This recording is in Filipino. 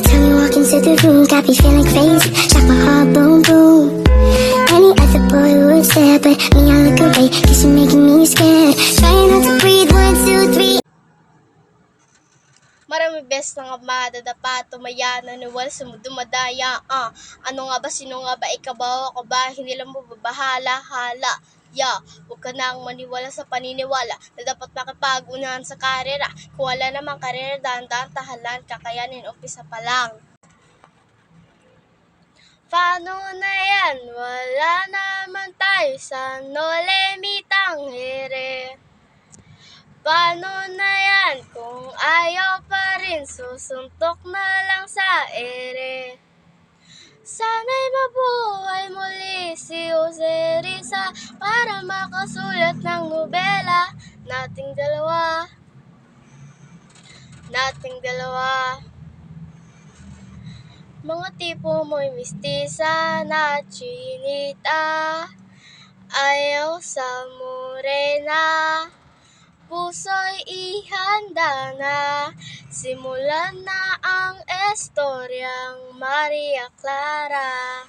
Every time you walk into the room, got me feeling crazy. Shock my heart, boom, boom. Any other boy would stare, but me, I look away, cause you're making me scared. Trying not to breathe, 1, 2, 3. Marami beses na nga madadapa, tumaya, naniwal sa dumadaya. Ano nga ba, sino nga ba, ikaw ba, ako ba, hindi lang mo babahala-hala. Huwag ka nang maniwala sa paniniwala na dapat makipag-unahan sa karera. Kung wala namang karera, dahan-dahan, tahalan, kakayanin, umpisa pa lang. Paano na yan? Wala naman tayo sa nolemitang here. Paano na yan kung ayaw pa rin, susuntok na lang sa ere. Sana'y mabuhay muli si Jose Rizal para makasulat ng nobela nating dalawa. Mga tipo mo'y mistisa na chinita, ayaw sa morena. Puso'y ihanda na, simulan na ang estoryang Maria Clara.